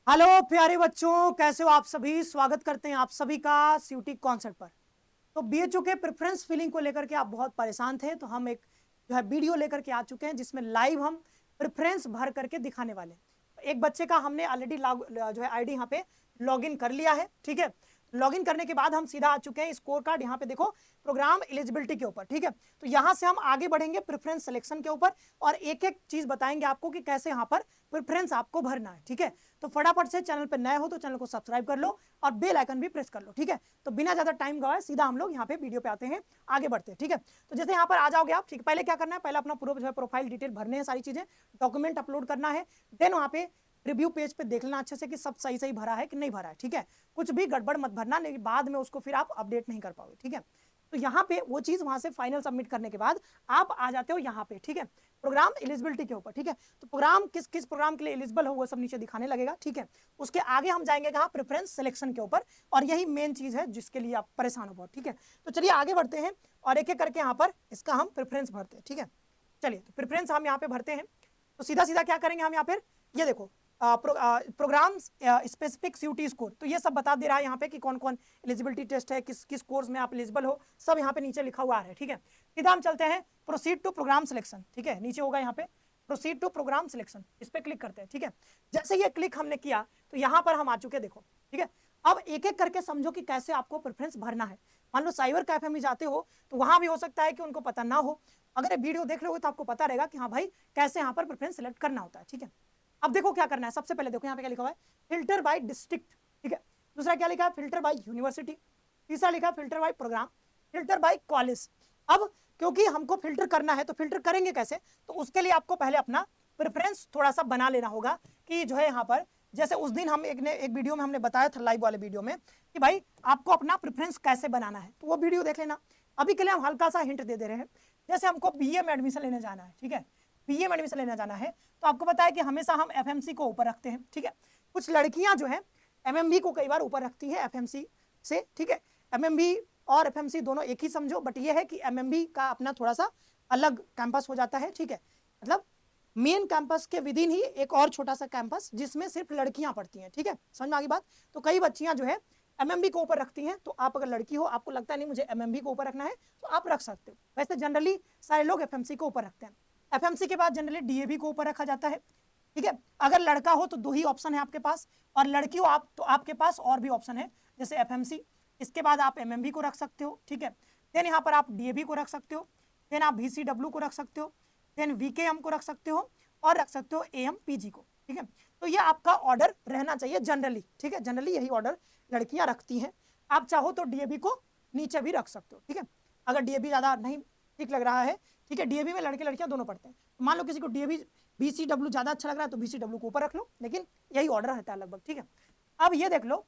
Hello प्यारे बच्चों, कैसे हो आप सभी। स्वागत करते हैं आप सभी का सीयूटी कॉन्सेप्ट पर। तो बीएचयू के प्रेफरेंस फिलिंग को लेकर के आप बहुत परेशान थे, तो हम एक जो है वीडियो लेकर के आ चुके हैं जिसमें लाइव हम प्रेफरेंस भर करके दिखाने वाले हैं। एक बच्चे का हमने ऑलरेडी जो है आईडी यहाँ पे लॉगिन कर लिया है, ठीक है। लॉगिन करने के बाद हम सीधा आ चुके हैं स्कोर कार्ड, यहाँ पे देखो प्रोग्राम एलिजिबिलिटी के ऊपर, ठीक है। तो यहाँ से हम आगे बढ़ेंगे प्रेफरेंस सिलेक्शन के ऊपर और एक एक चीज बताएंगे आपको कि कैसे यहाँ पर प्रेफरेंस आपको भरना है, ठीक है। तो फटाफट से चैनल पर नए हो तो चैनल को सब्सक्राइब कर लो और बेल आइकन भी प्रेस कर लो, ठीक है। तो बिना ज्यादा टाइम गवाए सीधा हम लोग यहाँ पे वीडियो पे आते हैं, आगे बढ़ते हैं, ठीक है। तो जैसे यहाँ पर आ जाओगे आप, ठीक है। पहले क्या करना है, पहले अपना पूरा जो है प्रोफाइल डिटेल भरने हैं, सारी चीजें डॉक्यूमेंट अपलोड करना है। देन वहाँ पे रिव्यू पेज पे देख लेना अच्छे से कि सब सही सही भरा है कि नहीं भरा है, ठीक है। कुछ भी गड़बड़ मत भरना, नहीं बाद में उसको फिर आप अपडेट नहीं कर पाओगे, ठीक है। तो यहाँ पे वो चीज वहां से फाइनल सबमिट करने के बाद आप आ जाते हो यहाँ पे, ठीक है, प्रोग्राम एलिजिबिलिटी के ऊपर, ठीक है। तो प्रोग्राम किस किस प्रोग्राम के लिए एलिजिबल हो वो सब नीचे दिखाने लगेगा, ठीक है। उसके आगे हम जाएंगे कहाँ, प्रेफरेंस सिलेक्शन के ऊपर, और यही मेन चीज है जिसके लिए आप परेशान हो बहुत, ठीक है। तो चलिए आगे बढ़ते हैं और एक एक करके यहाँ पर इसका हम प्रेफरेंस भरते हैं, ठीक है। चलिए तो प्रेफरेंस हम यहाँ पे भरते हैं। तो सीधा सीधा क्या करेंगे हम यहाँ पर, ये देखो प्रोग्राम स्पेसिफिक सीयूटी स्कोर, तो ये सब बता दे रहा है यहाँ पे कि कौन कौन एलिजिबिलिटी टेस्ट है, किस किस कोर्स में आप एलिजिबल हो, सब यहाँ पे नीचे लिखा हुआ है, ठीक है। सीधा हम चलते हैं प्रोसीड टू प्रोग्राम सिलेक्शन, ठीक है। नीचे होगा यहाँ पे प्रोसीड टू प्रोग्राम सिलेक्शन, इस पे क्लिक करते हैं, ठीक है। जैसे ये क्लिक हमने किया तो यहाँ पर हम आ चुके, देखो, ठीक है। अब एक एक करके समझो कि कैसे आपको प्रेफरेंस भरना है। मान लो साइबर कैफे में जाते हो तो वहां भी हो सकता है कि उनको पता ना हो, अगर वीडियो देख लोगे तो आपको पता रहेगा कि हाँ भाई कैसे यहाँ पर प्रेफरेंस सिलेक्ट करना होता है, ठीक है। अब देखो क्या करना है, सबसे पहले देखो यहाँ पे क्या लिखा हुआ है, फिल्टर बाय डिस्ट्रिक्ट, ठीक है। दूसरा क्या लिखा है, फिल्टर बाय यूनिवर्सिटी। तीसरा लिखा है filter by program, filter by college. अब क्योंकि हमको फिल्टर करना है तो फिल्टर करेंगे कैसे, तो उसके लिए आपको पहले अपना प्रेफरेंस थोड़ा सा बना लेना होगा कि जो है यहाँ पर, जैसे उस दिन हम एक वीडियो में हमने बताया था, लाइव वाले वीडियो में, कि भाई आपको अपना प्रेफरेंस कैसे बनाना है, तो वो वीडियो देख लेना। अभी के लिए हम हल्का सा हिंट दे रहे हैं। जैसे हमको बीए में एडमिशन लेने जाना है, ठीक है, बीए में एडमिशन लेना जाना है, तो आपको पता है कि हमेशा हम एफएमसी को ऊपर रखते हैं, ठीक है। कुछ लड़कियां जो है एमएमबी को कई बार ऊपर रखती है एफएमसी से, ठीक है। एमएमबी और एफएमसी दोनों एक ही समझो, बट ये है कि एमएमबी का अपना थोड़ा सा अलग कैंपस हो जाता है, ठीक है। मतलब मेन कैंपस के विदिन ही एक और छोटा सा कैंपस जिसमें सिर्फ लड़कियां पढ़ती हैं, ठीक है। समझ में आ गई बात। तो कई बच्चियां जो है एमएमबी को ऊपर रखती हैं, तो आप अगर लड़की हो, आपको लगता है नहीं मुझे एमएमबी को ऊपर रखना है, तो आप रख सकते हो। वैसे जनरली सारे लोग एफएमसी को ऊपर रखते हैं। एफएमसी के बाद जनरली डीएवी को ऊपर रखा जाता है, ठीक है। अगर लड़का हो तो दो ही ऑप्शन है आपके पास, और लड़की हो आप तो आपके पास और भी ऑप्शन है, जैसे एफएमसी, इसके बाद आप एमएमबी को रख सकते हो, ठीक है। देन यहाँ पर आप डीएवी को रख सकते हो, देन आप VCW को रख सकते हो, देन VKM को रख सकते हो, और रख सकते हो AMPG को, ठीक है। तो ये आपका ऑर्डर रहना चाहिए जनरली, ठीक है। जनरली यही ऑर्डर लड़कियां रखती हैं। आप चाहो तो डीएवी को नीचे भी रख सकते हो, ठीक है, अगर डीएवी ज्यादा नहीं ठीक लग रहा है, ठीक है। डीएवी में लड़के लड़कियां दोनों पढ़ते हैं, तो मान लो किसी को डीएवी BCW ज्यादा अच्छा लग रहा है तो BCW को ऊपर रख लो, लेकिन यही ऑर्डर रहता है लगभग, ठीक है। अब ये देख लो,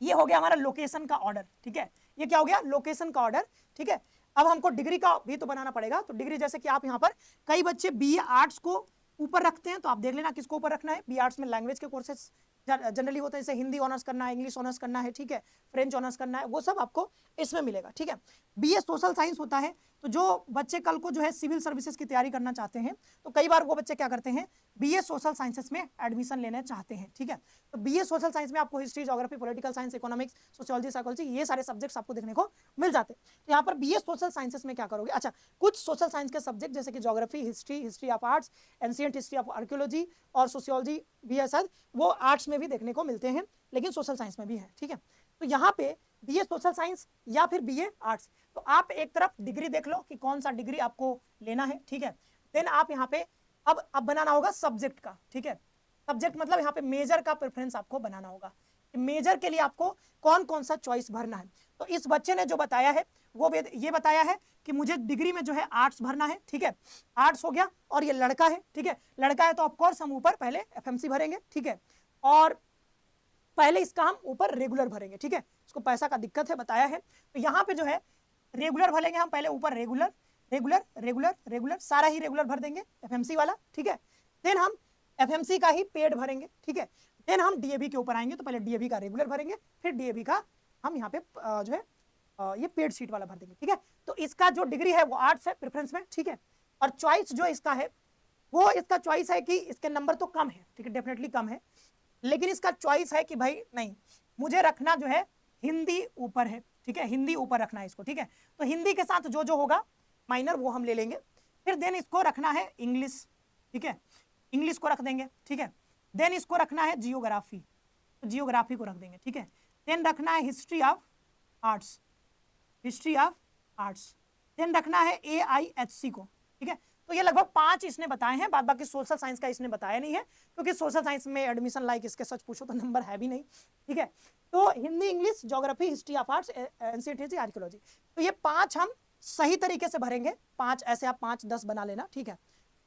ये हो गया हमारा लोकेशन का ऑर्डर, ठीक है। ये क्या हो गया, लोकेशन का ऑर्डर, ठीक है। अब हमको डिग्री का भी तो बनाना पड़ेगा, तो डिग्री जैसे कि आप यहाँ पर कई बच्चे BA आर्ट्स को ऊपर रखते हैं, तो आप देख लेना किसको ऊपर रखना है। BA आर्ट्स में लैंग्वेज के कोर्सेज जनरली होते हैं, जैसे हिंदी ऑनर्स करना है, इंग्लिश ऑनर्स करना है, ठीक है, फ्रेंच ऑनर्स करना है, वो सब आपको इसमें मिलेगा, ठीक है। BA सोशल साइंस होता है, तो जो बच्चे कल को जो है सिविल सर्विसेज की तैयारी करना चाहते हैं, तो कई बार वो बच्चे क्या करते हैं, BA सोशल साइंसेस में एडमिशन लेना चाहते हैं, ठीक है। तो BA सोशल साइंस में आपको history, geography, political science, economics, sociology, psychology, ये सारे सब्जेक्ट्स आपको देखने को मिल जाते हैं। तो यहाँ पर BA सोशल साइंसेस में क्या करोगे, अच्छा, कुछ सोशल साइंस के सब्जेक्ट जैसे कि geography, history of arts, ancient history of archaeology और सोशियोलॉजी भी है शायद, वो आर्ट्स में भी देखने को मिलते हैं, लेकिन सोशल साइंस में भी है, ठीक है। तो यहाँ पे BA सोशल साइंस या फिर BA आर्ट्स, तो आप एक तरफ डिग्री देख लो कि कौन सा डिग्री आपको लेना है, ठीक है। देन आप यहाँ पे अब बनाना होगा सब्जेक्ट का, ठीक है। सब्जेक्ट मतलब यहाँ पे मेजर का प्रेफरेंस आपको बनाना होगा, मेजर के लिए आपको कौन कौन सा चॉइस भरना है। तो इस बच्चे ने जो बताया है वो ये बताया है कि मुझे डिग्री में जो है आर्ट्स भरना है, ठीक है। आर्ट्स हो गया, और ये लड़का है, ठीक है, लड़का है तो ऑफकोर्स हम ऊपर पहले एफएमसी भरेंगे, ठीक है। और पहले इसका हम ऊपर रेगुलर भरेंगे, ठीक है, इसको पैसा का दिक्कत है बताया है। तो यहाँ पे जो है रेगुलर भरेंगे हम पहले, ऊपर रेगुलर रेगुलर रेगुलर रेगुलर, सारा ही रेगुलर भर देंगे एफएमसी वाला, ठीक है। देन हम एफएमसी का ही पेड भरेंगे, ठीक है। देन हम डीएवी के ऊपर आएंगे, तो पहले डीएवी का रेगुलर भरेंगे, फिर डीएवी का हम यहाँ पे जो है ये पेड सीट वाला भर देंगे, ठीक है। तो इसका जो डिग्री है वो आर्ट्स है प्रेफरेंस में, ठीक है। और चॉइस जो इसका है वो इसका चॉइस है कि इसके नंबर तो कम है, ठीक है, डेफिनेटली कम है, लेकिन इसका चॉइस है कि भाई नहीं, मुझे रखना जो है हिंदी ऊपर है, ठीक है, हिंदी ऊपर रखना है इसको, ठीक है। तो हिंदी के साथ जो जो होगा माइनर वो हम ले लेंगे। फिर देन इसको रखना है इंग्लिश, ठीक है, इंग्लिश को रख देंगे, ठीक है। देन इसको रखना है जियोग्राफी, तो जियोग्राफी को रख देंगे, ठीक है। देन रखना है history of arts, history of arts. Then रखना है AIHC को, ठीक है। तो ये लगभग 5 इसने बताए हैं, बाद बाकी सोशल साइंस का इसने बताया नहीं है, क्योंकि सोशल साइंस में एडमिशन लाइक इसके सच पूछो तो नंबर है भी नहीं, ठीक है। तो Hindi, English, geography, history of arts, ancient history, archaeology, तो ये 5 हम सही तरीके से भरेंगे। 5 ऐसे आप 5-10 बना लेना, ठीक है।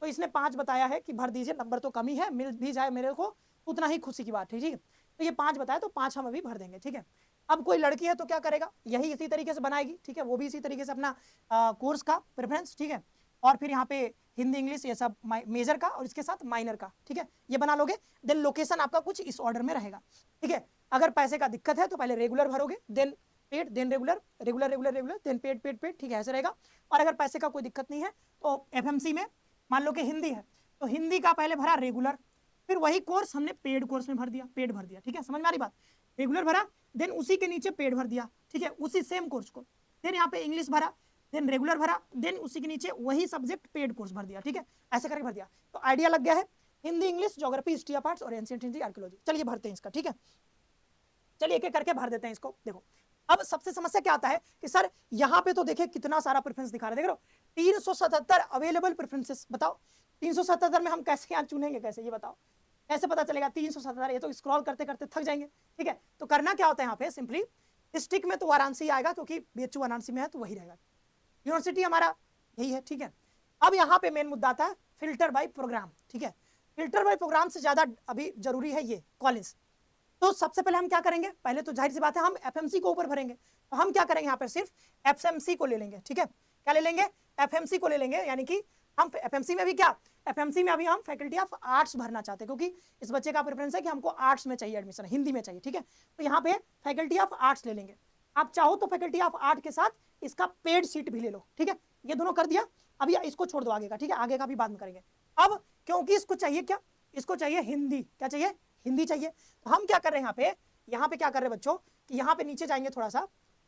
तो इसने 5 बताया है कि भर दीजिए, नंबर तो कम ही है, मिल भी जाए मेरे को उतना ही खुशी की बात है, ठीक है। तो ये 5 बताया, तो 5 हम अभी भर देंगे, ठीक है। अब कोई लड़की है तो क्या करेगा, यही इसी तरीके से बनाएगी, ठीक है, वो भी इसी तरीके से अपना कोर्स का प्रेफरेंस, ठीक है, और फिर यहाँ पे हिंदी, इंग्लिश, ये सब मेजर का और इसके साथ माइनर का, ठीक है, ये बना लोगे। देन लोकेशन आपका कुछ इस ऑर्डर में रहेगा, ठीक है। अगर पैसे का दिक्कत है तो पहले रेगुलर भरोगे, then paid, then regular, regular regular regular, then paid paid paid, ठीक है, ऐसे रहेगा। और अगर पैसे का कोई दिक्कत नहीं है तो FMC में मान लो कि हिंदी है तो हिंदी का पहले भरा रेगुलर, फिर वही कोर्स हमने पेड कोर्स में भर दिया, पेड भर दिया, ठीक है, समझ में आ रही बात। रेगुलर भरा, देन उसी के नीचे पेड भर दिया, ठीक है, उसी सेम कोर्स को। देन यहाँ पे इंग्लिश भरा, देन रेगुलर भरा, देन उसी के नीचे वही सब्जेक्ट पेड कोर्स भर दिया, ठीक है, ऐसे करके भर दिया। तो आइडिया लग गया है, Hindi, English, geography, history of arts और एंशिएंट हिस्ट्री, आर्कियोलॉजी। चलिए भरते हैं इसका, ठीक है, चलिए एक एक करके भर देते हैं इसको। देखो अब सबसे समस्या क्या आता है कि सर यहाँ पे तो देखिए कितना सारा प्रेफरेंस दिखा रहे, देख लो 377 अवेलेबल प्रेफरेंसेस। बताओ 377 में हम कैसे यहाँ चुनेंगे, कैसे, ये बताओ कैसे पता चलेगा 377? ये तो स्क्रॉल करते करते थक जाएंगे, ठीक है। तो करना क्या होता है यहाँ पे, सिंपली डिस्ट्रिक्ट में तो वाराणसी आएगा क्योंकि BHU वाराणसी में है तो वही रहेगा, यूनिवर्सिटी हमारा यही है, ठीक है। अब यहाँ पे मेन मुद्दा आता है फिल्टर बाय प्रोग्राम, ठीक है। फिल्टर बाय प्रोग्राम से ज्यादा अभी जरूरी है ये कॉलेज। तो सबसे पहले हम क्या करेंगे, पहले तो जाहिर सी बात है हम FMC को ऊपर भरेंगे, तो हम क्या करेंगे यहाँ पर सिर्फ FMC को ले लेंगे, ठीक है। क्या ले लेंगे, FMC को ले लेंगे, यानी कि हम FMC में भी क्या, FMC में अभी हम फैकल्टी ऑफ आर्ट्स भरना चाहते हैं, क्योंकि इस बच्चे का प्रेफरेंस है कि हमको आर्ट्स में चाहिए एडमिशन, हिंदी में चाहिए, ठीक है। तो यहाँ पे फैकल्टी ऑफ आर्ट्स ले लेंगे। आप चाहो तो फैकल्टी ऑफ आर्ट के साथ इसका पेड सीट भी ले लो, ठीक है। ये दोनों कर दिया, अभी इसको छोड़ दो आगे का, ठीक है, आगे का भी बाद में करेंगे। अब क्योंकि इसको चाहिए क्या, इसको चाहिए हिंदी, क्या चाहिए, हिंदी चाहिए। तो हम क्या कर रहे हैं यहाँ पे क्या कर रहे हैं बच्चों कि यहाँ पे नीचे जाएंगे, थोड़ा सा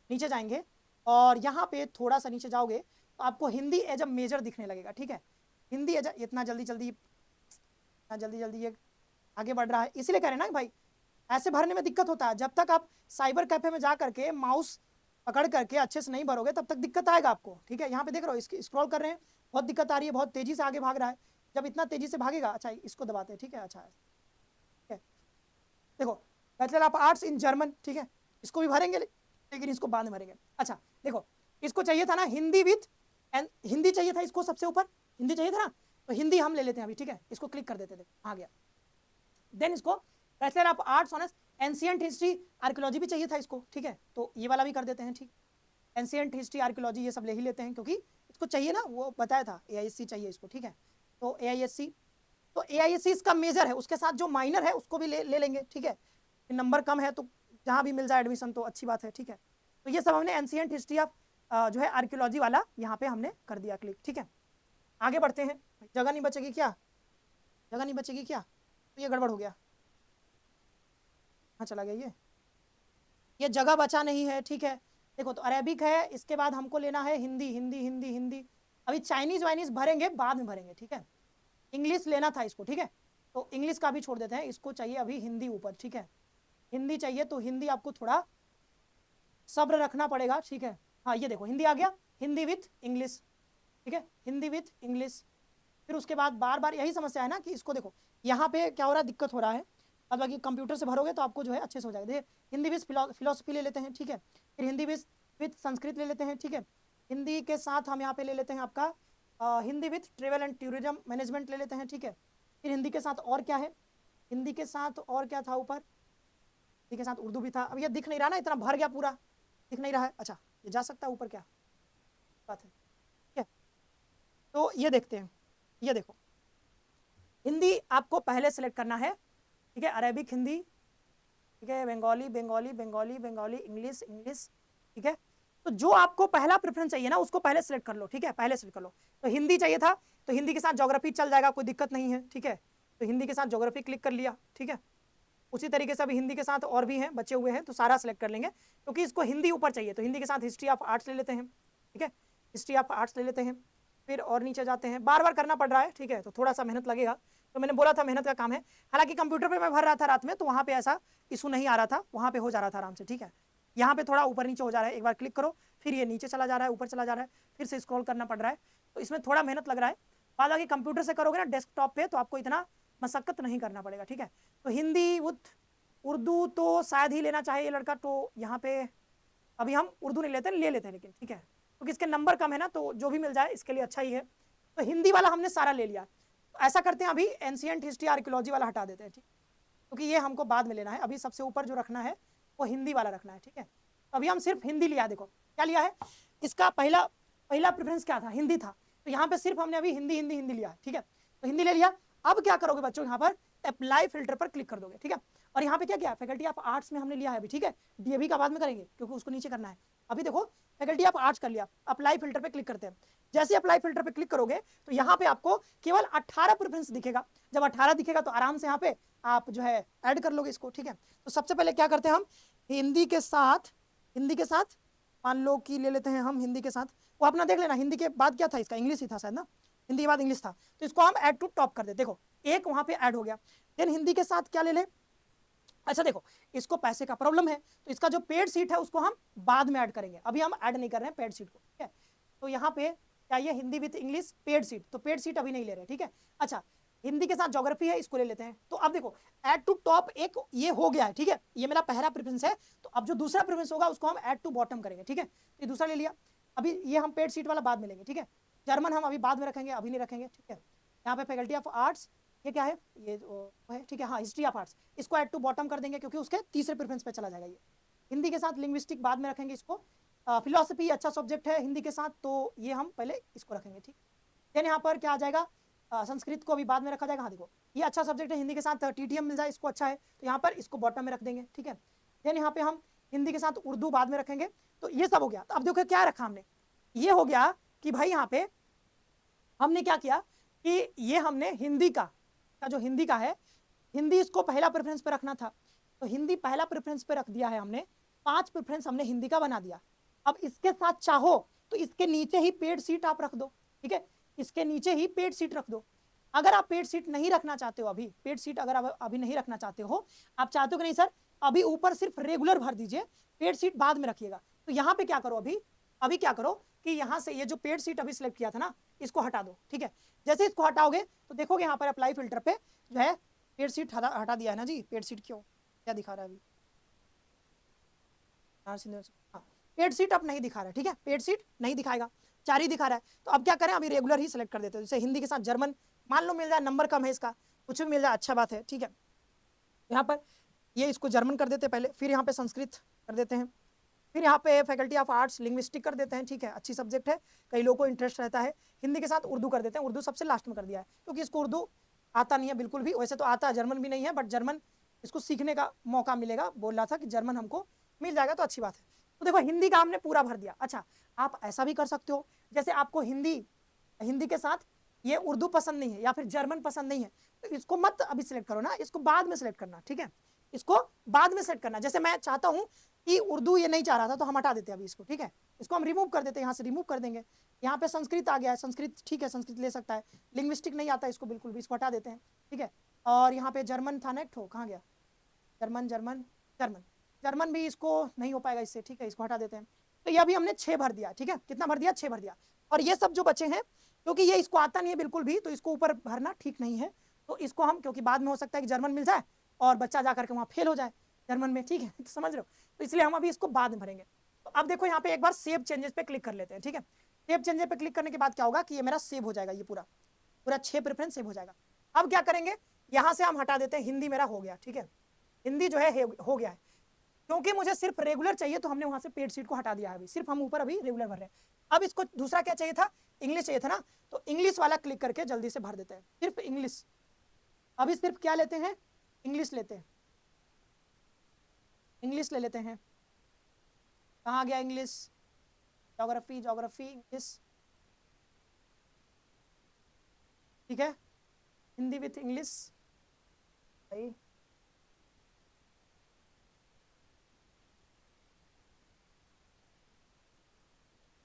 नीचे जाएंगे और यहाँ पे थोड़ा सा नीचे जाओगे तो आपको हिंदी एज अ मेजर दिखने लगेगा, ठीक है। हिंदी एज इतना जल्दी जल्दी ये आगे बढ़ रहा है, इसलिए कह रहे हैं ना भाई ऐसे भरने में दिक्कत होता है। जब तक आप साइबर कैफे में जा करके माउस पकड़ करके अच्छे से नहीं भरोगे तब तक दिक्कत आएगा आपको, ठीक है। यहाँ पे देख रहे हो, इसकी स्क्रॉल कर रहे हैं, बहुत दिक्कत आ रही है, बहुत तेजी से आगे भाग रहा है। जब इतना तेजी से भागेगा, अच्छा इसको दबाते हैं, ठीक है, अच्छा ठीक है। देखो bachelor of arts in German, ठीक है, इसको भी भरेंगे लेकिन इसको बाद में भरेंगे। अच्छा देखो इसको चाहिए था ना हिंदी विथ हिंदी चाहिए था, इसको सबसे ऊपर हिंदी चाहिए था ना, तो हिंदी हम ले लेते हैं अभी, ठीक है, इसको क्लिक कर देते थे, आ गया। देन इसको bachelor of arts honours ancient history archaeology भी चाहिए था इसको, ठीक है, तो ये वाला भी कर देते हैं, ठीक। एंशिएंट हिस्ट्री आर्कियोलॉजी ये सब ले ही लेते हैं क्योंकि इसको चाहिए ना, वो बताया था AISC चाहिए इसको, ठीक है। तो AISC इसका मेजर है, उसके साथ जो माइनर है उसको भी ले लेंगे, ठीक है। नंबर कम है तो जहाँ भी मिल जाए एडमिशन तो अच्छी बात है, ठीक है। तो ये सब हमने एंशिएंट हिस्ट्री ऑफ जो है आर्कियोलॉजी वाला यहाँ पे हमने कर दिया क्लिक, ठीक है। आगे बढ़ते हैं, जगह नहीं बचेगी क्या, जगह नहीं बचेगी क्या, तो ये गड़बड़ हो गया, हाँ चला गया ये जगह बचा नहीं है, ठीक है। देखो तो अरेबिक है, इसके बाद हमको लेना है हिंदी हिंदी हिंदी हिंदी, अभी चाइनीज वाइनीज भरेंगे बाद में भरेंगे, ठीक है। इंग्लिश लेना था इसको, ठीक है, तो इंग्लिश का भी छोड़ देते हैं, इसको चाहिए अभी हिंदी ऊपर, ठीक है। हिंदी चाहिए तो हिंदी आपको थोड़ा सब्र रखना पड़ेगा, ठीक है। हाँ ये देखो हिंदी आ गया, हिंदी विथ इंग्लिश, ठीक है, हिंदी विथ इंग्लिश। फिर उसके बाद बार बार यही समस्या है ना कि इसको देखो यहाँ पे क्या हो रहा है, दिक्कत हो रहा है। अब बाकी कंप्यूटर से भरोगे तो आपको जो है अच्छे से हो जाएगा। देखिए हिंदी विथ फिलोसफी ले लेते हैं, ठीक है। फिर हिंदी विथ संस्कृत ले लेते हैं, ठीक है। हिंदी के साथ हम यहाँ पे ले लेते हैं आपका Hindi with travel and tourism management ले लेते हैं, ठीक है। फिर हिंदी के साथ और क्या है, हिंदी के साथ और क्या था ऊपर, हिंदी के साथ उर्दू भी था। अब ये दिख नहीं रहा ना, इतना भर गया पूरा, दिख नहीं रहा है। अच्छा ये जा सकता है ऊपर, क्या बात है, ठीक है। तो ये देखते हैं, ये देखो हिंदी आपको पहले सेलेक्ट करना है, ठीक है। अरेबिक हिंदी, ठीक है, बंगाली बंगाली बंगाली बंगाली, इंग्लिश इंग्लिश, ठीक है। तो जो आपको पहला प्रेफरेंस चाहिए ना उसको पहले सेलेक्ट कर लो, ठीक है, पहले सेलेक्ट कर लो। तो हिंदी चाहिए था तो हिंदी के साथ ज्योग्राफी चल जाएगा, कोई दिक्कत नहीं है, ठीक है। तो हिंदी के साथ ज्योग्राफी क्लिक कर लिया, ठीक है। उसी तरीके से अभी हिंदी के साथ और भी हैं बचे हुए हैं, तो सारा सेलेक्ट कर लेंगे क्योंकि इसको हिंदी ऊपर चाहिए, तो हिंदी के साथ हिस्ट्री ऑफ आर्ट्स ले लेते हैं, ठीक है, हिस्ट्री ऑफ आर्ट्स ले लेते हैं। फिर और नीचे जाते हैं, बार बार करना पड़ रहा है, ठीक है, तो थोड़ा सा मेहनत लगेगा, तो मैंने बोला था मेहनत का काम है। हालांकि कंप्यूटर पे मैं भर रहा था रात में, तो वहाँ पे ऐसा इशू नहीं आ रहा था, वहाँ पे हो जा रहा था आराम से, ठीक है। यहाँ पे थोड़ा ऊपर नीचे हो जा रहा है, एक बार क्लिक करो फिर ये नीचे चला जा रहा है, ऊपर चला जा रहा है, फिर से स्क्रॉल करना पड़ रहा है, तो इसमें थोड़ा मेहनत लग रहा है। हालांकि कंप्यूटर से करोगे ना डेस्कटॉप पे, तो आपको इतना मशक्कत नहीं करना पड़ेगा, ठीक है। तो हिंदी विथ उर्दू तो शायद ही लेना चाहिए ये लड़का, तो यहाँ पे अभी हम उर्दू नहीं लेते, ले लेते हैं लेकिन, ठीक है, क्योंकि इसके नंबर कम है ना, तो जो भी मिल जाए इसके लिए अच्छा ही है। तो हिंदी वाला हमने सारा ले लिया, तो ऐसा करते हैं अभी एंशिएंट हिस्ट्री आर्कियोलॉजी वाला हटा देते हैं, ठीक, क्योंकि ये हमको बाद में लेना है, अभी सबसे ऊपर जो रखना है वो हिंदी वाला रखना है, ठीक है। तो अभी हम सिर्फ हिंदी लिया, देखो क्या लिया है, इसका पहला प्रेफरेंस क्या था, हिंदी था, तो यहाँ पे सिर्फ हमने अभी हिंदी हिंदी हिंदी लिया, ठीक है, तो हिंदी ले लिया। अब क्या करोगे बच्चों, यहाँ पर अप्लाई फिल्टर पर क्लिक कर दोगे, ठीक है, और यहाँ पे क्या किया, फैकल्टी ऑफ आर्ट्स में हमने लिया है अभी, ठीक है, डीएवी का बाद में करेंगे क्योंकि उसको नीचे करना है। अभी देखो फैकल्टी ऑफ आर्ट्स कर लिया, अप्लाई फिल्टर पे क्लिक करते हैं। जैसे अप्लाई फिल्टर पे क्लिक करोगे तो यहाँ पे आपको केवल 18 प्रेफरेंस दिखेगा, जब 18 दिखेगा तो आराम से यहाँ पे आप जो है ऐड कर लोगे इसको, ठीक है। तो सबसे पहले क्या करते हैं हम, हिंदी के साथ मान लो कि ले लेते हैं हम हिंदी के साथ, वो अपना देख लेना, हिंदी के बाद क्या था इसका, इंग्लिश ही था शायद ना, हिंदी के बाद इंग्लिश था, तो इसको हम ऐड टू टॉप कर दे, देखो एक वहां पे ऐड हो गया। देन हिंदी के साथ क्या ले ले, अच्छा देखो इसको पैसे का प्रॉब्लम है, तो इसका जो पेड सीट है उसको हम बाद में ऐड करेंगे, अभी हम ऐड नहीं कर रहे हैं पेड सीट को, ठीक है। तो यहाँ पे चाहिए Hindi with English paid seat, तो पेड सीट अभी नहीं ले रहे, ठीक है। अच्छा हिंदी के साथ ज्योग्राफी है, इसको ले लेते हैं। तो अब देखो ऐड टू टॉप एक ये हो गया है, ठीक है, ये मेरा पहला प्रेफरेंस है, तो अब जो दूसरा प्रेफरेंस होगा उसको हम ऐड टू बॉटम करेंगे, ठीक है। तो ये दूसरा ले लिया, अभी ये हम पेड सीट वाला बाद में लेंगे, ठीक है। जर्मन हम अभी बाद में रखेंगे, अभी नहीं रखेंगे, ठीक है। यहाँ पे फैकल्टी ऑफ आर्ट्स, ये क्या है, ये है, ठीक है, हाँ हिस्ट्री ऑफ आर्ट्स, इसको ऐड टू बॉटम कर देंगे क्योंकि उसके तीसरे प्रेफरेंस पे चला जाएगा ये। हिंदी के साथ लिंग्विस्टिक बाद में रखेंगे इसको, फिलोसफी अच्छा सब्जेक्ट है हिंदी के साथ, तो ये हम पहले इसको रखेंगे, ठीक। देन यहाँ पर क्या आ जाएगा, संस्कृत को अभी बाद में रखा जाएगा, हाँ देखो ये अच्छा सब्जेक्ट है हिंदी के साथ, टीटीएम मिल जाए इसको अच्छा है, तो यहाँ पर इसको बॉटम में रख देंगे, ठीक है। देन यहाँ पे हम हिंदी के साथ उर्दू बाद में रखेंगे, तो ये सब हो गया। तो अब देखो क्या रखा हमने, ये हो गया कि भाई यहाँ पे हमने क्या किया कि ये हमने हिंदी का जो हिंदी का है, हिंदी इसको पहला प्रेफरेंस पे रखना था, तो हिंदी पहला प्रेफरेंस पे रख दिया है हमने, 5 प्रेफरेंस हमने हिंदी का बना दिया। अब इसके साथ चाहो तो इसके नीचे ही पेड सीट आप रख दो, ठीक है, इसके नीचे ही पेड सीट रख दो। अगर आप पेड सीट नहीं रखना चाहते हो, अभी पेड सीट अगर आप अभी नहीं रखना चाहते हो, आप चाहते हो कि नहीं सर अभी ऊपर सिर्फ रेगुलर भर दीजिए, पेड सीट बाद में रखिएगा, तो यहाँ पे क्या करो, अभी क्या करो कि यहाँ से ये जो पेड सीट अभी सिलेक्ट किया था ना, इसको हटा दो, ठीक है। जैसे इसको हटाओगे तो देखोगे यहाँ पर अप्लाई फिल्टर पे जो है पेड सीट हटा दिया है ना जी, पेड सीट क्यों क्या दिखा रहा है अभी, हाँ पेड सीट अब नहीं दिखा रहा है, ठीक है, पेड सीट नहीं दिखाएगा, 4 ही दिखा रहा है। तो अब क्या करें, अभी रेगुलर ही सिलेक्ट कर देते हैं, जैसे हिंदी के साथ जर्मन मान लो मिल जाए, नंबर कम है इसका, कुछ भी मिल जाए अच्छा बात है, ठीक है। यहाँ पर ये इसको जर्मन कर देते हैं पहले, फिर यहाँ पे संस्कृत कर देते हैं, फिर यहाँ पे फैकल्टी ऑफ आर्ट्स लिंग्विस्टिक कर देते हैं, ठीक है, अच्छी सब्जेक्ट है, कई लोगों को इंटरेस्ट रहता है। हिंदी के साथ उर्दू कर देते हैं, उर्दू सबसे लास्ट में कर दिया है क्योंकि इसको उर्दू आता नहीं है बिल्कुल भी, वैसे तो आता है, जर्मन भी नहीं है, बट जर्मन इसको सीखने का मौका मिलेगा, बोल रहा था कि जर्मन हमको मिल जाएगा तो अच्छी बात है। तो देखो हिंदी का हमने पूरा भर दिया। अच्छा आप ऐसा भी कर सकते हो, जैसे आपको हिंदी के साथ ये उर्दू पसंद नहीं है या फिर जर्मन पसंद नहीं है, तो इसको मत अभी सिलेक्ट करो ना, इसको बाद में सिलेक्ट करना, ठीक है, इसको बाद में सेट करना। जैसे मैं चाहता हूं कि उर्दू ये नहीं चाह रहा था, तो हम हटा देते हैं अभी इसको, ठीक है, इसको हम रिमूव कर देते हैं, यहाँ से रिमूव कर देंगे। यहाँ पे संस्कृत आ गया है, संस्कृत ठीक है, संस्कृत ले सकता है, लिंग्विस्टिक नहीं आता इसको बिल्कुल भी, इसको हटा देते हैं, ठीक है। और यहाँ पे जर्मन था ना एक ठो, कहाँ गया, जर्मन भी इसको नहीं हो पाएगा इससे, ठीक है, इसको हटा देते हैं। तो ये अभी हमने 6 भर दिया, ठीक है, कितना भर दिया, 6 भर दिया। और ये सब जो बचे हैं, क्योंकि ये इसको आता नहीं है बिल्कुल भी, तो इसको ऊपर भरना ठीक नहीं है, तो इसको हम, क्योंकि बाद में हो सकता है कि जर्मन मिल जाए और बच्चा जाकर के वहाँ फेल हो जाए जर्मन में, ठीक है, तो समझ रहे हो, तो इसलिए हम अभी इसको बाद में भरेंगे। तो अब देखो यहाँ पे एक बार सेव चेंजेस पे क्लिक कर लेते हैं, ठीक है। सेव चेंजेस पे क्लिक करने के बाद क्या होगा कि ये मेरा सेव हो जाएगा, ये पूरा 6 प्रेफरेंस सेव हो जाएगा। अब क्या करेंगे, यहाँ से हम हटा देते हैं, हिंदी मेरा हो गया, ठीक है, हिंदी जो है हो गया है, क्योंकि मुझे सिर्फ रेगुलर चाहिए तो हमने वहां से पेड सीट को हटा दिया है, अभी सिर्फ हम ऊपर अभी रेगुलर भर रहे हैं। अब इसको दूसरा क्या चाहिए था, इंग्लिश चाहिए था ना, तो इंग्लिश वाला क्लिक करके जल्दी से भर देते हैं, सिर्फ इंग्लिश। अभी सिर्फ क्या लेते हैं, इंग्लिश लेते हैं, इंग्लिश ले लेते हैं। कहाँ गया इंग्लिश, ज्योग्राफी इंग्लिश, ठीक है, हिंदी विथ इंग्लिश, भाई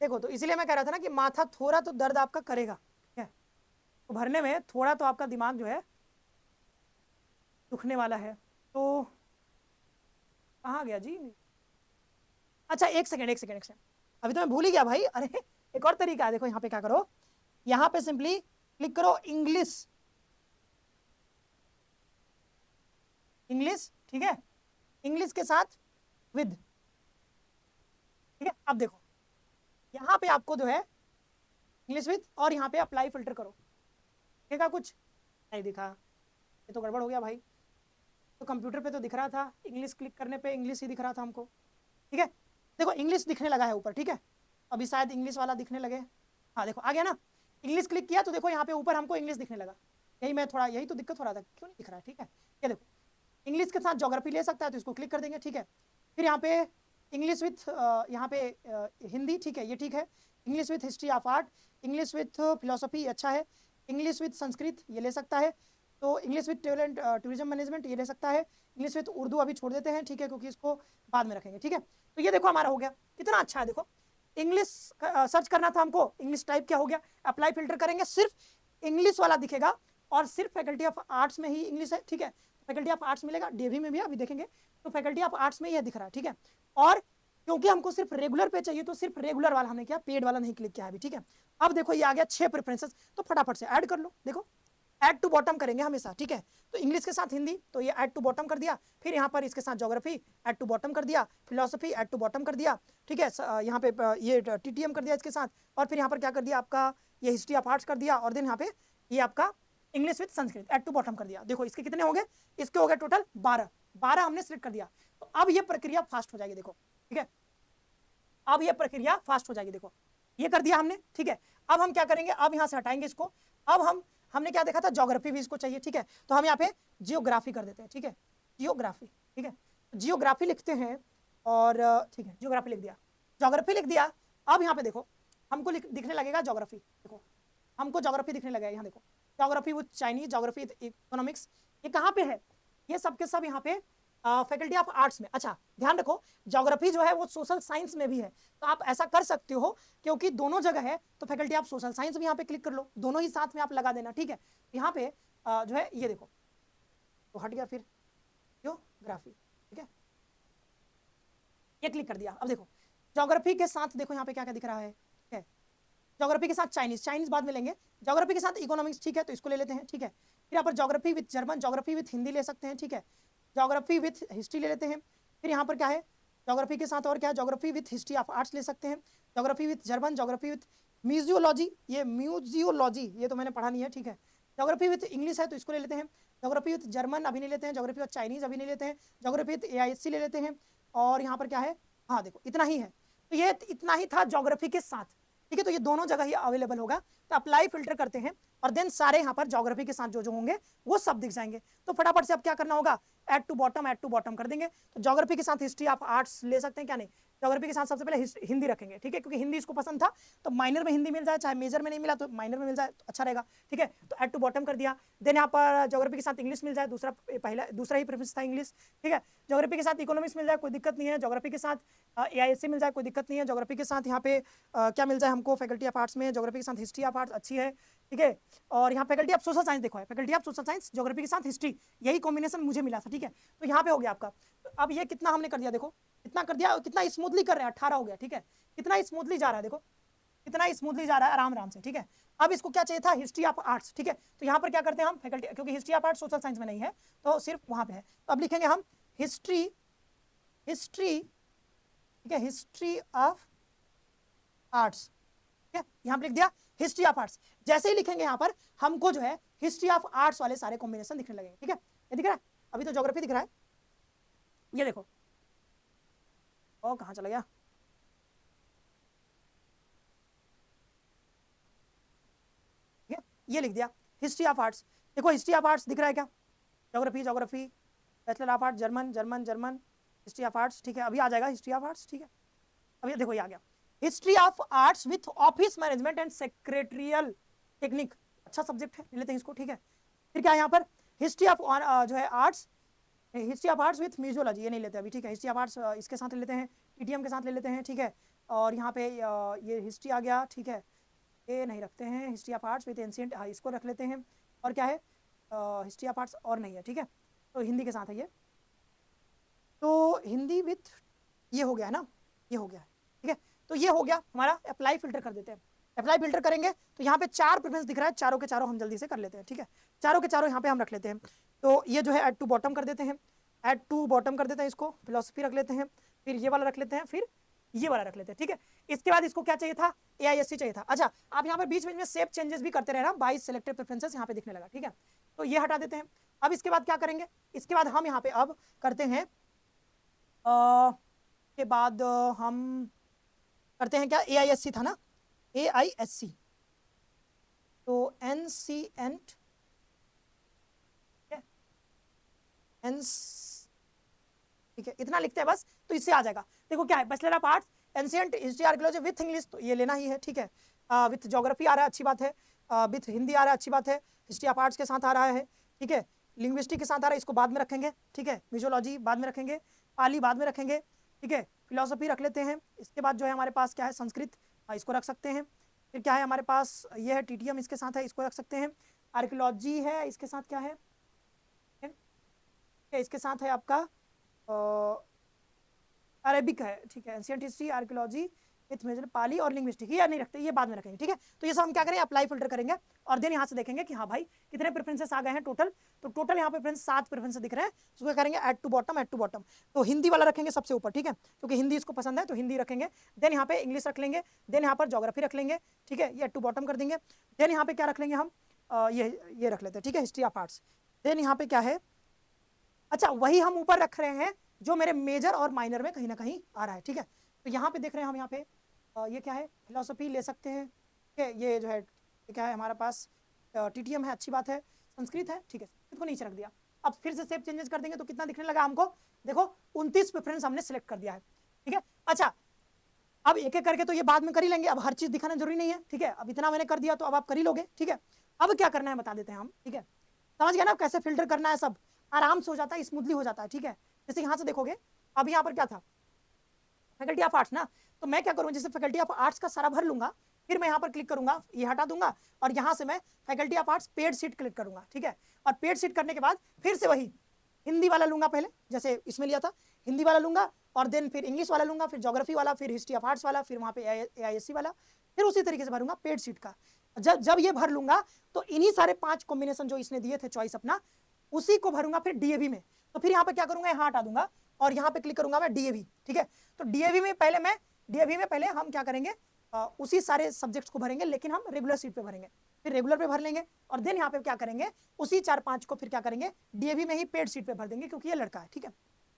देखो, तो इसलिए मैं कह रहा था ना कि माथा थोड़ा तो दर्द आपका करेगा, ठीक है, तो भरने में थोड़ा तो आपका दिमाग जो है दुखने वाला है। तो कहाँ गया जी? अच्छा, एक सेकेंड एक सेकेंड एक सेकेंड, अभी तो मैं भूल ही गया भाई। अरे एक और तरीका है, देखो यहाँ पे क्या करो, यहाँ पे सिंपली क्लिक करो इंग्लिश, इंग्लिश, ठीक है, इंग्लिश के साथ विद, ठीक है। अब देखो यहाँ पे आपको जो है इंग्लिश विद, और यहाँ पे अप्लाई फिल्टर करो, देखा कुछ नहीं दिखा, ये तो गड़बड़ हो गया भाई। तो कंप्यूटर पे तो दिख रहा था, इंग्लिश क्लिक करने पे इंग्लिश ही दिख रहा था हमको, ठीक है। देखो इंग्लिश दिखने लगा है ऊपर, ठीक है, अभी शायद इंग्लिश वाला दिखने लगे, हाँ देखो आ गया ना, इंग्लिश क्लिक किया तो देखो यहाँ पे ऊपर हमको इंग्लिश दिखने लगा। यही मैं थोड़ा, यही तो दिक्कत हो रहा था, क्यों नहीं दिख रहा है, ठीक है। ये देखो इंग्लिश के साथ ज्योग्राफी ले सकता है तो इसको क्लिक कर देंगे, ठीक है। फिर यहाँ पे इंग्लिश विथ यहाँ पे हिंदी, ठीक है, ये ठीक है। English with history of art, English with philosophy, अच्छा है। इंग्लिश विथ संस्कृत ये ले सकता है, तो English with talent tourism management ये ले सकता है। इंग्लिश विथ उर्दू अभी छोड़ देते हैं, ठीक है, क्योंकि इसको बाद में रखेंगे, ठीक है। तो ये देखो हमारा हो गया, कितना अच्छा है। देखो इंग्लिश सर्च करना था हमको, इंग्लिश टाइप क्या हो गया, अप्लाई फिल्टर करेंगे, सिर्फ इंग्लिश वाला दिखेगा, और सिर्फ फैकल्टी ऑफ आर्ट्स में ही इंग्लिश है, ठीक है। फैकल्टी ऑफ आर्ट्स मिलेगा, डीएवी में भी अभी देखेंगे, तो फैकल्टी ऑफ आर्ट्स में यह दिख रहा है, ठीक है। और क्योंकि हमको सिर्फ रेगुलर पे चाहिए तो सिर्फ रेगुलर वाला हमने किया, पेड वाला नहीं क्लिक किया अभी, ठीक है। अब देखो ये आ गया 6 प्रेफरेंसेस, तो फटाफट से ऐड कर लो। देखो ऐड टू बॉटम करेंगे हमेशा, ठीक है। तो इंग्लिश के साथ हिंदी, तो ये ऐड टू बॉटम कर दिया। फिर यहाँ पर इसके साथ ज्योग्राफी ऐड टू बॉटम कर दिया, फिलोसफी ऐड टू बॉटम कर दिया, ठीक है। यहाँ पे ये टीटीएम कर दिया इसके साथ, और फिर यहाँ पर क्या कर दिया आपका, ये हिस्ट्री ऑफ आर्ट्स कर दिया, और देन यहाँ पे ये आपका English with Sanskrit add to bottom कर दिया। देखो इसके कितने हो गए, इसके हो गए टोटल 12 हमने सिलेक्ट कर दिया। तो अब ये प्रक्रिया फास्ट हो जाएगी, देखो, ठीक है, अब ये प्रक्रिया फास्ट हो जाएगी। देखो ये कर दिया हमने, ठीक है। अब हम क्या करेंगे, अब यहाँ से हटाएंगे इसको। अब हमने क्या देखा था, ज्योग्राफी भी इसको चाहिए, ठीक है। तो हम यहाँ पे जियोग्राफी कर देते हैं, ठीक है, जियोग्राफी, ठीक है, जियोग्राफी लिखते हैं, और ठीक है जियोग्राफी लिख दिया, ज्योग्राफी लिख दिया। अब यहाँ पे देखो हमको दिखने लगेगा ज्योग्राफी, देखो हमको ज्योग्राफी दिखने लगेगा, यहाँ देखो geography with Chinese, geography with economics, ये कहाँ पे है, ये सब के सब यहाँ पे फैकल्टी ऑफ आर्ट्स में। अच्छा ध्यान रखो, ज्योग्राफी जो है वो सोशल साइंस में भी है, तो आप ऐसा कर सकते हो, क्योंकि दोनों जगह है, तो फैकल्टी ऑफ सोशल साइंस भी यहाँ पे क्लिक कर लो, दोनों ही साथ में आप लगा देना, ठीक है। यहाँ पे जो है ये देखो, तो हट गया, फिर ज्योग्राफी, ठीक है, ये क्लिक कर दिया। अब देखो ज्योग्राफी के साथ देखो यहाँ पे क्या क्या दिख रहा है, ठीक है। ज्योग्राफी के साथ चाइनीज, चाइनीज बाद में लेंगे, ज्योग्राफी के साथ इकोनॉमिक्स, ठीक है, तो इसको ले लेते हैं, ठीक है। फिर यहाँ पर geography with German, geography with Hindi ले सकते हैं, ठीक है। ज्योग्राफी विथ हिस्ट्री ले लेते हैं। फिर यहाँ पर क्या है, ज्योग्राफी के साथ और क्या है, geography with history of arts ले सकते हैं, geography with German, geography with museology, ये म्यूजियोलॉजी ये तो मैंने पढ़ा नहीं है, ठीक है। ज्योग्राफी विथ इंग्लिश है तो इसको ले लेते हैं, ज्योग्राफी विथ जर्मन अभी नहीं लेते हैं, ज्योग्राफी विथ चाइनीज अभी नहीं लेते हैं, ज्योग्राफी विथ AISC ले लेते हैं। और यहाँ पर क्या है, हाँ देखो इतना ही है, तो ये इतना ही था ज्योग्राफी के साथ, ठीक है। तो ये दोनों जगह ही अवेलेबल होगा, तो अप्लाई फिल्टर करते हैं, और देन सारे यहाँ पर ज्योग्राफी के साथ जो जो होंगे वो सब दिख जाएंगे। तो फटाफट से अब क्या करना होगा, ऐड टू बॉटम कर देंगे। तो ज्योग्राफी के साथ हिस्ट्री आप आर्ट्स ले सकते हैं, क्या नहीं, ज्योग्राफी के साथ सबसे पहले हिंदी रखेंगे, ठीक है, क्योंकि हिंदी इसको पसंद था, तो माइनर में हिंदी मिल जाए, चाहे मेजर में नहीं मिला तो माइनर में मिल जाए तो अच्छा रहेगा, ठीक है। तो ऐड टू बॉटम कर दिया। देन यहाँ पर ज्योग्राफी के साथ इंग्लिश मिल जाए, दूसरा ही प्रेफरेंस था इंग्लिश, ठीक है। ज्योग्राफी के साथ इकोनॉमिक्स मिल जाए, कोई दिक्कत नहीं है। ज्योग्राफी के साथ AISC मिल जाए, कोई दिक्कत नहीं है। ज्योग्राफी के साथ यहाँ पे क्या मिल जाए हमको, फैकल्टी ऑफ आर्ट्स में ज्योग्राफी के साथ हिस्ट्री ऑफ आर्ट्स अच्छी है, ठीक है। और यहाँ फैकल्टी ऑफ सोशल साइंस देखो है, faculty of social science geography के साथ हिस्ट्री, यही कॉम्बिनेशन मुझे मिला था, ठीक है। तो यहाँ पे हो गया आपका। तो अब ये कितना हमने कर दिया, देखो कितना कर दिया, कितना स्मूथली कर रहे हैं, 18 हो गया, ठीक है। कितना स्मूथली जा रहा है, देखो कितना स्मूथली जा रहा है, आराम आराम से, ठीक है। अब इसको क्या चाहिए था, हिस्ट्री ऑफ आर्ट्स, ठीक है। तो यहाँ पर क्या करते हैं हम, फैकल्टी, क्योंकि history of arts social science में नहीं है तो सिर्फ वहां पे है, तो अब लिखेंगे हम हिस्ट्री, ठीक है, हिस्ट्री ऑफ आर्ट्स, ठीक है। यहाँ पर लिख दिया हिस्ट्री ऑफ आर्ट्स। जैसे ही लिखेंगे यहाँ पर हमको जो है हिस्ट्री ऑफ आर्ट्स वाले सारे कॉम्बिनेशन दिखने लगेंगे, ठीक है। ये दिख रहा है, अभी तो ज्योग्राफी दिख रहा है, ये देखो, ओ कहाँ चला गया, ठीक है, ये लिख दिया हिस्ट्री ऑफ आर्ट्स। देखो हिस्ट्री ऑफ आर्ट्स दिख रहा है क्या, geography, bachelor of arts, German, history of arts, ठीक है, अभी आ जाएगा हिस्ट्री ऑफ आर्ट्स, ठीक है। अभी देखो ये आ गया, history of arts with office management and secretarial technique, अच्छा सब्जेक्ट है, ले लेते हैं इसको, ठीक है। फिर क्या है यहाँ पर, हिस्ट्री ऑफ जो है arts, history of arts with museology, ये नहीं लेते अभी, ठीक है। हिस्ट्री ऑफ आर्ट्स इसके साथ ले लेते हैं, TTM के साथ ले लेते हैं, ठीक है। और यहाँ पे ये हिस्ट्री आ गया, ठीक है, ये नहीं रखते हैं, history of arts with ancient, हाँ इसको रख लेते हैं। और क्या है, हिस्ट्री ऑफ आर्ट्स और नहीं है, ठीक है, तो हिंदी के साथ है ये, तो हिंदी विथ ये हो गया है ना, ये हो गया है, ठीक है। तो ये हो गया हमारा। अप्लाई फिल्टर कर देते हैं। अप्लाई फिल्टर करेंगे तो यहाँ पे 4 प्रेफरेंस दिख रहा है, चारों के चारों हम जल्दी से कर लेते हैं, ठीक है, चारों के चारों यहाँ पे हम रख लेते हैं। तो ये जो है ऐड टू बॉटम कर देते हैं, ऐड टू बॉटम कर देते हैं, इसको फिलोसफी रख लेते हैं, फिर ये वाला रख लेते हैं, फिर ये वाला रख लेते हैं, ठीक है। इसके बाद इसको क्या चाहिए था, AISC चाहिए था। अच्छा, आप यहाँ पर बीच में सेव चेंजेस भी करते रहना, 22 सिलेक्टेड प्रेफरेंसेस यहाँ पे दिखने लगा, ठीक है। तो ये हटा देते हैं। अब इसके बाद क्या करेंगे, इसके बाद हम यहाँ पे अब करते हैं के बाद हम करते हैं क्या, AISC था ना, AISC, तो एनसीएंट ठीक है, इतना लिखते हैं बस, तो इससे आ जाएगा। देखो क्या है, bachelor of arts ancient history archaeology with English, तो ये लेना ही है, ठीक है। विथ ज्योग्राफी आ रहा है, अच्छी बात है। विथ हिंदी आ रहा है, अच्छी बात है। हिस्ट्री ऑफ आर्ट्स के साथ आ रहा है, ठीक है। लिंग्विस्टिक के साथ आ रहा है, इसको बाद में रखेंगे, ठीक है। मिजोलॉजी बाद में रखेंगे, पाली बाद में रखेंगे, ठीक है। फिलोसफी रख लेते हैं। इसके बाद जो है हमारे पास क्या है, संस्कृत, इसको रख सकते हैं। फिर क्या है हमारे पास, ये है TTM, इसके साथ है, इसको रख सकते हैं। आर्कियोलॉजी है, इसके साथ क्या है, इसके साथ है आपका अरेबिक है, ठीक है। Ancient history, archaeology with major, Pali और लिंग्विस्टिक, ये नहीं रखते, ये बाद में रखेंगे, ठीक है। तो ये सब हम क्या करेंगे, अप्लाई फिल्टर करेंगे और देन यहाँ से देखेंगे कि हाँ भाई कितने प्रेफरेंसेस आ गए हैं टोटल। तो टोटल यहाँ पे प्रेफरेंस 7 प्रेफरेंसेस दिख रहे हैं, उसको करेंगे add to bottom, add to bottom. तो हिंदी वाला रखेंगे सबसे ऊपर, ठीक है, क्योंकि हिंदी इसको पसंद है तो हिंदी रखेंगे। देन यहाँ पे इंग्लिश रख लेंगे, देन यहाँ पर ज्योग्राफी रख लेंगे, ठीक है, ये ऐड टू बॉटम कर देंगे। देन यहाँ पे क्या रख लेंगे हम, ये रख लेते हैं, ठीक है, हिस्ट्री ऑफ आर्ट्स। देन यहाँ पे क्या है, अच्छा वही हम ऊपर रख रहे हैं जो मेरे मेजर और माइनर में कहीं ना कहीं आ रहा है, ठीक है। तो यहाँ पे देख रहे हैं हम, यहाँ पे ये क्या है, फिलोसफी ले सकते हैं, ठीक है। ये जो है क्या है हमारे पास, TTM है, अच्छी बात है। संस्कृत है, ठीक है, संस्कृत को नीचे रख दिया। अब फिर से सेव चेंजेस कर देंगे तो कितना दिखने लगा हमको, देखो 29 प्रेफरेंस हमने सेलेक्ट कर दिया है, ठीक है। अच्छा, अब एक एक करके तो ये बाद में कर ही लेंगे, अब हर चीज दिखाना जरूरी नहीं है, ठीक है। अब इतना मैंने कर दिया तो अब आप कर ही लोगे, ठीक है। अब क्या करना है बता देते हैं हम, ठीक है। समझ गया ना कैसे फिल्टर करना है, सब आराम से हो जाता है, स्मूथली हो जाता है, ठीक है। जैसे यहाँ से देखोगे, अब यहाँ पर क्या था, फैकल्टी ऑफ आर्ट्स ना, तो मैं क्या करूँगा, जैसे फैकल्टी ऑफ आर्ट्स का सारा भर लूंगा, फिर मैं यहाँ पर क्लिक करूंगा, ये हटा दूंगा और यहाँ से मैं faculty of arts paid seat click करूंगा, ठीक है। और पेड सीट करने के बाद फिर से वही हिंदी वाला लूंगा, पहले जैसे इसमें लिया था हिंदी वाला लूंगा, और देन फिर इंग्लिश वाला लूंगा, फिर ज्योग्राफी वाला, फिर हिस्ट्री ऑफ आर्ट्स वाला, फिर वहाँ पे AISC वाला, फिर उसी तरीके से भरूंगा पेड सीट का। जब ये भर लूंगा तो इन्हीं सारे 5 कॉम्बिनेशन जो इसने दिए थे चॉइस अपना, उसी को भरूंगा फिर DAV में। तो फिर यहाँ पे क्या करूंगा, यहाँ हटा दूंगा और यहाँ पे क्लिक करूंगा मैं DAV, ठीक है। तो DAV में पहले हम क्या करेंगे, उसी सारे सब्जेक्ट्स को भरेंगे, लेकिन हम रेगुलर सीट पे भरेंगे, फिर रेगुलर पे भर लेंगे, और देन यहाँ पे क्या करेंगे, उसी 4-5 को फिर क्या करेंगे, DAV में ही पेड सीट पे भर देंगे, क्योंकि ये लड़का है, ठीक है।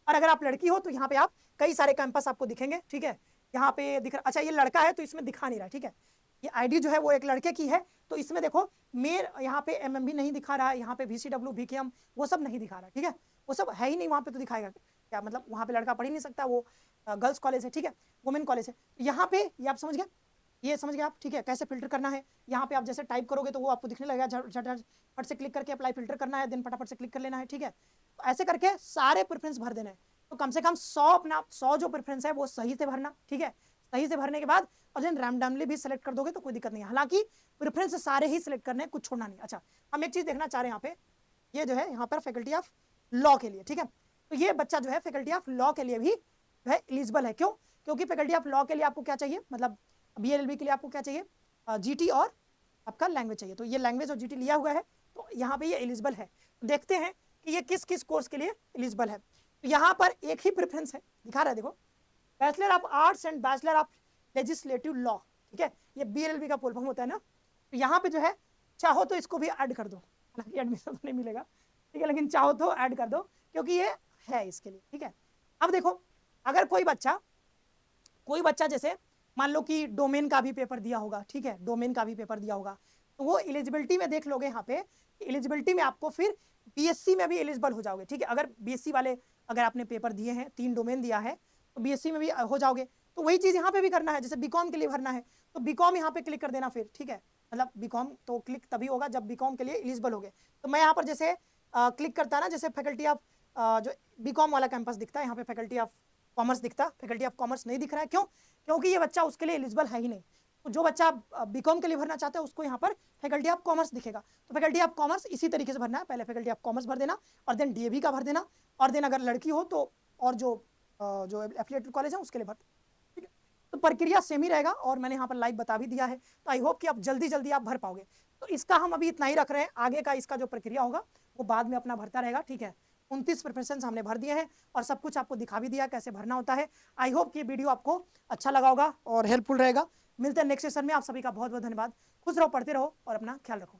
और अगर आप लड़की हो तो यहाँ पे आप कई सारे कैंपस आपको दिखेंगे, ठीक है। यहाँ पे दिख रहा, अच्छा ये लड़का है तो इसमें दिखा नहीं रहा, ठीक है। ये ID जो है वो एक लड़के की है, तो इसमें देखो मेल यहाँ पे MMB नहीं दिखा रहा है, यहाँ पे VCW VKM वो सब नहीं दिखा रहा, ठीक है, वो सब है ही नहीं वहाँ पे, तो दिखाएगा क्या, मतलब वहाँ पे लड़का पढ़ ही नहीं सकता, वो गर्ल्स कॉलेज है, ठीक है, वुमेन कॉलेज है। तो यहाँ पे ये आप समझ गए, ये समझ गए आप, ठीक है, कैसे फिल्टर करना है। यहाँ पे आप जैसे टाइप करोगे तो वो आपको दिखने लगेगा, झट से क्लिक करके अप्लाई फिल्टर करना है, देन फटाफट से क्लिक कर लेना है, ठीक है। तो ऐसे करके सारे प्रेफरेंस भर देना है। तो कम से कम 100 जो प्रेफरेंस है वो सही से भरना, ठीक है। सही से भरने के बाद और देन रैंडमली भी सिलेक्ट कर दोगे तो कोई दिक्कत नहीं है। हालांकि प्रेफरेंस सारे ही सिलेक्ट करने हैं, कुछ छोड़ना नहीं। अच्छा, हम एक चीज देखना चाह रहे हैं यहाँ पे, ये जो है यहाँ पर फैकल्टी ऑफ लॉ के लिए, ठीक है। तो ये बच्चा जो है फैकल्टी ऑफ लॉ के लिए भी जो है एलिजिबल है। क्यों? क्योंकि फैकल्टी ऑफ लॉ के लिए आपको क्या चाहिए, मतलब BLLB के लिए आपको क्या चाहिए, GT और आपका लैंग्वेज चाहिए। तो ये लैंग्वेज और GT लिया हुआ है, तो यहाँ पे ये एलिजिबल है। तो देखते हैं कि ये किस किस कोर्स के लिए एलिजिबल है। तो यहाँ पर एक ही प्रेफरेंस है, दिखा रहा है देखो, bachelor of arts and bachelor of legislative law, ठीक है। ये BLLB का फुल फॉर्म होता है ना। तो यहाँ पे जो है चाहो तो इसको भी ऐड कर दो, हालांकि एडमिशन तो नहीं मिलेगा, ठीक है, लेकिन चाहो तो ऐड कर दो क्योंकि ये है इसके लिए, ठीक है। अब देखो, अगर कोई बच्चा जैसे मान लो कि डोमेन का भी पेपर दिया होगा, ठीक है, डोमेन का भी पेपर दिया होगा, तो वो एलिजिबिलिटी में देख लोगे यहाँ पे, एलिजिबिलिटी में आपको फिर BSc में भी एलिजिबल हो जाओगे, ठीक है। अगर BSc वाले अगर आपने पेपर दिए हैं, 3 डोमेन दिया है, तो BSc में भी हो जाओगे। तो वही चीज यहाँ पे भी करना है, जैसे BCom के लिए भरना है तो BCom यहाँ पे क्लिक कर देना फिर, ठीक है। मतलब BCom तो क्लिक तभी होगा जब BCom के लिए एलिजिबल होगे। तो मैं यहाँ पर जैसे क्लिक करता है ना, जैसे फैकल्टी ऑफ जो BCom वाला कैंपस दिखता है यहाँ पे, फैकल्टी ऑफ कॉमर्स दिखता, फैकल्टी ऑफ कॉमर्स नहीं दिख रहा है। क्यों? क्योंकि ये बच्चा उसके लिए एलिजिबल है ही नहीं। तो जो बच्चा बीकॉम के लिए भरना चाहता है उसको यहाँ पर फैकल्टी ऑफ कॉमर्स दिखेगा। तो फैकल्टी ऑफ कॉमर्स इसी तरीके से भरना है, पहले फैकल्टी ऑफ कॉमर्स भर देना और देन डीएवी का भर देना, और देन अगर लड़की हो तो और जो एफिलिएटेड कॉलेज है उसके लिए भर देना। ठीक है, तो प्रक्रिया सेम ही रहेगा और मैंने यहाँ पर लाइव बता भी दिया है। तो आई होप कि आप जल्दी जल्दी आप भर पाओगे। तो इसका हम अभी इतना ही रख रहे हैं, आगे का इसका जो प्रक्रिया होगा वो बाद में अपना भरता रहेगा। ठीक है, 29 प्रिपरेशन हमने भर दिए हैं और सब कुछ आपको दिखा भी दिया कैसे भरना होता है। आई होप कि ये वीडियो आपको अच्छा लगा होगा और हेल्पफुल रहेगा। मिलते हैं नेक्स्ट सेशन में। आप सभी का बहुत बहुत धन्यवाद। खुश रहो, पढ़ते रहो और अपना ख्याल रखो।